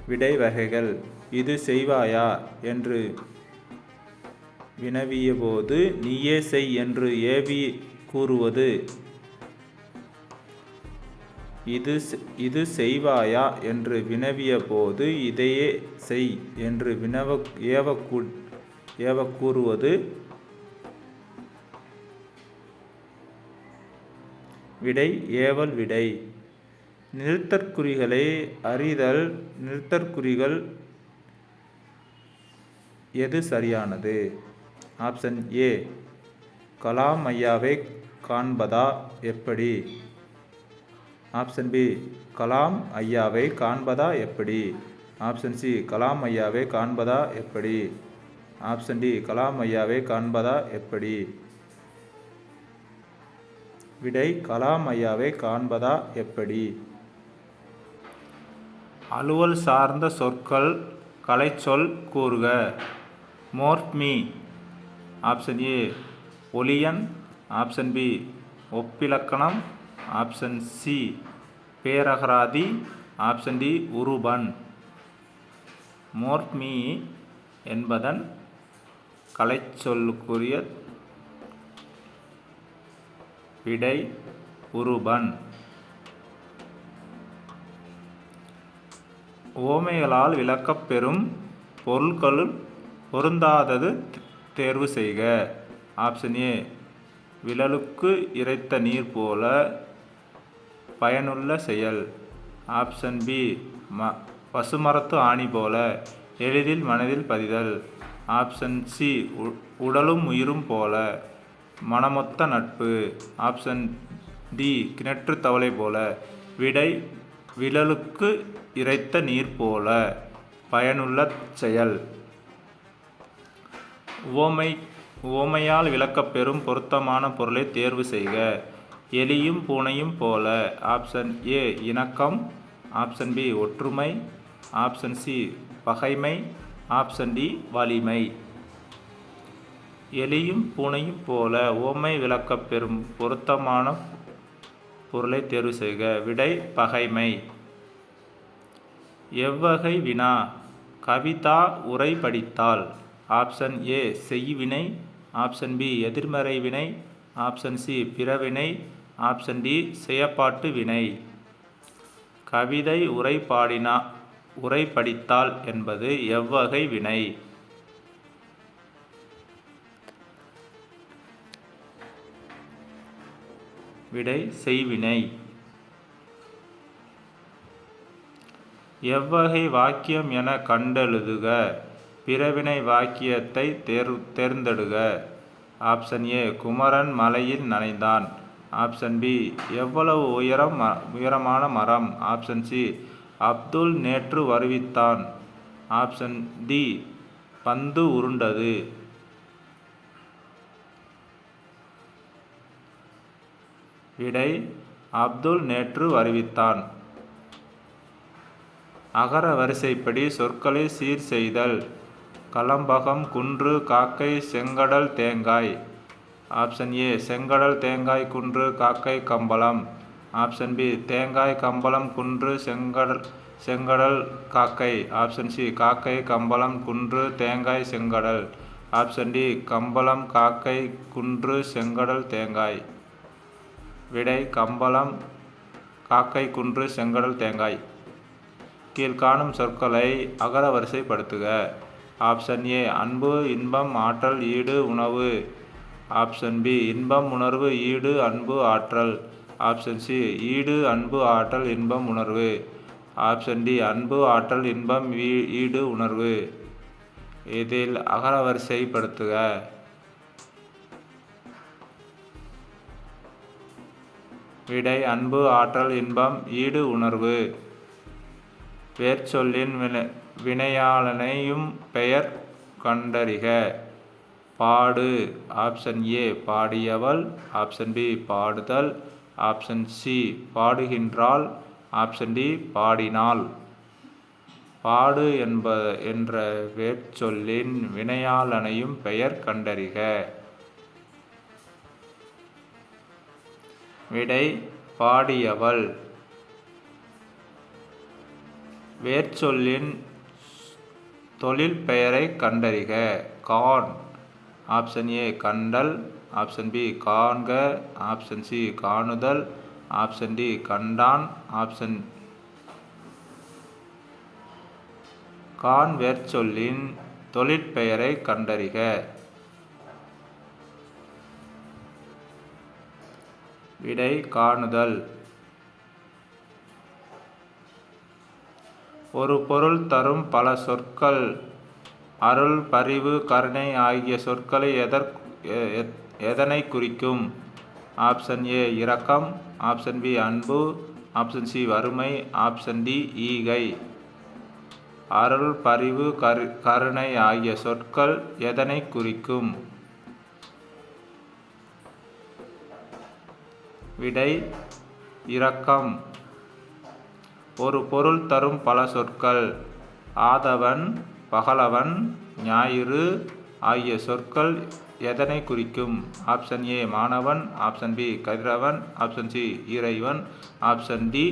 விடை வகைகள். இது செய்வாயா என்று வினவியபோது நீயே செய் என்று ஏவி கூறுவது. இது செய்வாயா என்று வினவிய போது இதையே செய் என்று ஏவ கூறுவது. விடை ஏவல் விடை. நிறுத்தற்குறிகளை அறிதல். நிறுத்தற்குறிகள் எது சரியானது? ஆப்ஷன் ஏ கலாம் ஐயாவை காண்பதா எப்படி? ஆப்ஷன் பி கலாம் ஐயாவை காண்பதா எப்படி? ஆப்ஷன் சி கலாம் ஐயாவை காண்பதா எப்படி? ஆப்ஷன் டி கலாம் ஐயாவை காண்பதா எப்படி? விடை கலாம் ஐயாவை காண்பதா எப்படி. அலுவல் சார்ந்த சொற்கள் கலைச்சொல் கூறுக. மோர்ஃப்மி. ஆப்ஷன் ஏ ஒலியன். ஆப்ஷன் பி ஒப்பிலக்கணம். ஆப்ஷன் சி பேரகராதி. ஆப்ஷன் டி உருபன். மோர்ஃப்மி என்பதன் கலைச்சொல்லுக்குரிய விடை உருபன். உவமைகளால் விளக்கப்பெறும் பொருள்களுள் பொருந்தாதது தேர்வு செய்க. ஆப்ஷன் ஏ விழலுக்கு இறைத்த நீர் போல பயனுள்ள செயல். ஆப்ஷன் பி பசுமரத்து ஆணி போல எளிதில் மனதில் பதிதல். ஆப்ஷன் சி உடலும் உயிரும் போல மனமொத்த நட்பு. ஆப்ஷன் டி கிணற்று தவளை போல. விடை விழலுக்கு இறைத்த நீர் போல பயனுள்ள செயல். உவமையால் விளக்கப்பெறும் பொருத்தமான பொருளை தேர்வு செய்க. எலியும் பூனையும் போல. ஆப்ஷன் ஏ இணக்கம். ஆப்ஷன் பி ஒற்றுமை. ஆப்ஷன் சி பகைமை. ஆப்ஷன் டி வலிமை. எலியும் பூனையும் போல உவமை விளக்கப்பெறும் பொருத்தமான பொருளை தேர்வு செய்க. விடை பகைமை. எவ்வகை வினா? கவிதா உரை படித்தால். ஆப்ஷன் ஏ செய்வினை. ஆப்ஷன் பி எதிர்மறை வினை. ஆப்ஷன் சி பிறவினை. ஆப்ஷன் டி செயப்பாட்டு வினை. கவிதை உரை படித்தால் என்பது எவ்வகை வினை? விடை செய்வினை. எவ்வகை வாக்கியம் என கண்டெழுதுக. பிறவினை வாக்கியத்தை தேர்ந்தெடுக. ஆப்ஷன் ஏ குமரன் மலையில் நனைந்தான். ஆப்ஷன் பி எவ்வளவு உயரமான மரம். ஆப்ஷன் சி அப்துல் நேற்று வருவித்தான். ஆப்ஷன் டி பந்து உருண்டது. விடை அப்துல் நேற்று வருவித்தான். அகர வரிசைப்படி சொற்களை சீர் செய்தல். கலம்பகம் குன்று காக்கை செங்கடல் தேங்காய். ஆப்ஷன் ஏ செங்கடல் தேங்காய் குன்று காக்கை கம்பளம். ஆப்ஷன் பி தேங்காய் கம்பளம் குன்று செங்கடல் காக்கை. ஆப்ஷன் சி காக்கை கம்பளம் குன்று தேங்காய் செங்கடல். ஆப்ஷன் டி கம்பளம் காக்கை குன்று செங்கடல் தேங்காய். விடை கம்பளம் காக்கை குன்று செங்கடல் தேங்காய். கீழ்காணும் சொற்களை அகர வரிசைப்படுத்துக. ஆப்ஷன் ஏ அன்பு இன்பம் ஆற்றல் ஈடு உணவு. ஆப்ஷன் பி இன்பம் உணர்வு ஈடு அன்பு ஆற்றல். ஆப்ஷன் சி ஈடு அன்பு ஆற்றல் இன்பம் உணர்வு. ஆப்ஷன் டி அன்பு ஆற்றல் இன்பம் ஈடு உணர்வு. இதில் அகர வரிசைப்படுத்துக. விடை அன்பு ஆற்றல் இன்பம் ஈடு உணர்வு. வேர்ச்சொல்லின் வினையாளனையும் பெயர் கண்டறிக. பாடு. ஆப்ஷன் ஏ பாடியவள். ஆப்ஷன் பி பாடுதல். ஆப்ஷன் சி பாடுகின்றாள். ஆப்ஷன் டி பாடினாள். பாடு என்ற வேர்ச்சொல்லின் வினையாளனையும் பெயர் கண்டறிக. விடை பாடியவள். வேர்ச்சொல்லின் தொழில் பெயரை கண்டறிக. கான். ஆப்ஷன் ஏ கண்டல், ஆப்ஷன் பி காண்க, ஆப்ஷன் சி காணுதல், ஆப்ஷன் டி கண்டான், ஆப்ஷன் கான் வேர்ச்சொல்லின் தொழிற்பெயரை கண்டறிக. விடை காணுதல். ஒரு பொருள் தரும் பல சொற்கள் அருள், பரிவு, கருணை ஆகிய சொற்களை எதனை குறிக்கும்? ஆப்ஷன் ஏ இரக்கம், ஆப்ஷன் பி அன்பு, ஆப்ஷன் சி வறுமை, ஆப்ஷன் டி ஈகை. அருள், பரிவு, கருணை ஆகிய சொற்கள் எதனை குறிக்கும்? விடை இரக்கம். ஒரு பொருள் தரும் பல சொற்கள் ஆதவன், பகலவன், ஞாயிறு ஆகிய சொற்கள் எதனை குறிக்கும்? ஆப்ஷன் ஏ மாணவன், ஆப்ஷன் பி கதிரவன், ஆப்ஷன் சி இறைவன், ஆப்ஷன் டி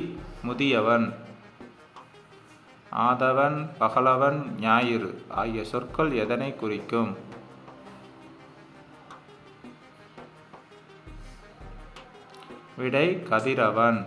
முதியவன். ஆதவன், பகலவன், ஞாயிறு ஆகிய சொற்கள் எதனை குறிக்கும்? விடை கதிரவன்.